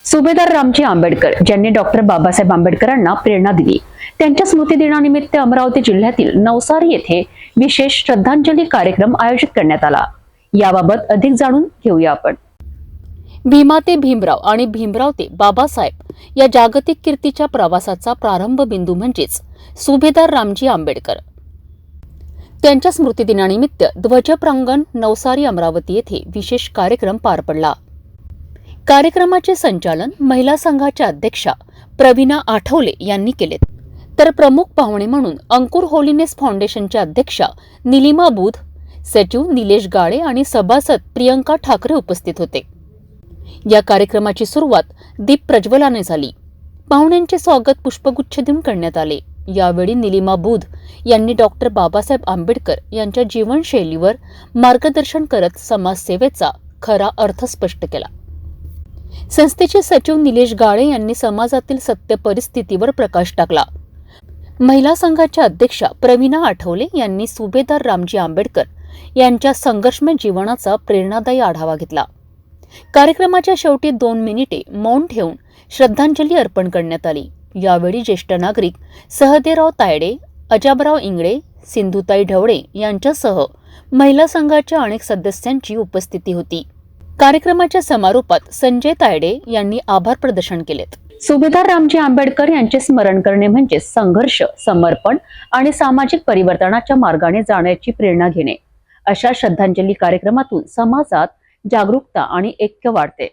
सुभेदार रामजी आंबेडकर ज्यांनी डॉक्टर बाबासाहेब आंबेडकरांना प्रेरणा दिली, त्यांच्या स्मृतिदिनानिमित्त अमरावती जिल्ह्यातील नवसारी येथे विशेष श्रद्धांजली कार्यक्रम आयोजित करण्यात आला। याबाबत अधिक जाणून घेऊया आपण। भीमा ते भीमराव आणि भीमराव ते बाबासाहेब या जागतिक कीर्तीच्या प्रवासाचा प्रारंभ बिंदू म्हणजेच सुभेदार रामजी आंबेडकर। त्यांच्या स्मृतिदिनानिमित्त ध्वजप्रांगण नवसारी अमरावती येथे विशेष कार्यक्रम पार पडला। कार्यक्रमाचे संचालन महिला संघाच्या अध्यक्षा प्रवीणा आठवले यांनी केले, तर प्रमुख पाहुणे म्हणून अंकुर होलीनेस फाउंडेशनच्या अध्यक्षा निलिमा बुध, सचिव निलेश गाळे आणि सभासद प्रियंका ठाकरे उपस्थित होते। या कार्यक्रमाची सुरुवात दीप प्रज्वलाने झाली। पाहुण्यांचे स्वागत पुष्पगुच्छ देऊन करण्यात आले। यावेळी निलिमा बुध यांनी डॉक्टर बाबासाहेब आंबेडकर यांच्या जीवनशैलीवर मार्गदर्शन करत समाजसेवेचा खरा अर्थ स्पष्ट केला। संस्थेचे सचिव निलेश गाळे यांनी समाजातील सत्य परिस्थितीवर प्रकाश टाकला। महिला संघाच्या अध्यक्षा प्रवीणा आठवले यांनी सुभेदार रामजी आंबेडकर यांच्या संघर्षमय जीवनाचा प्रेरणादायी आढावा घेतला। कार्यक्रमाच्या शेवटी 2 मिनिटे मौन ठेवून श्रद्धांजली अर्पण करण्यात आली। यावेळी ज्येष्ठ नागरिक सहदेवराव तायडे, अजाबराव इंगळे, सिंधुताई ढवळे यांच्यासह महिला संघाच्या अनेक सदस्यांची उपस्थिती होती। कार्यक्रमाच्या समारोपात संजय तायडे यांनी आभार प्रदर्शन केलेत। सुभेदार रामजी आंबेडकर यांचे स्मरण करणे म्हणजे संघर्ष, समर्पण आणि सामाजिक परिवर्तनाच्या मार्गाने जाण्याची प्रेरणा घेणे। अशा श्रद्धांजली कार्यक्रमातून समाजात जागरूकता आणि ऐक्य वाढते।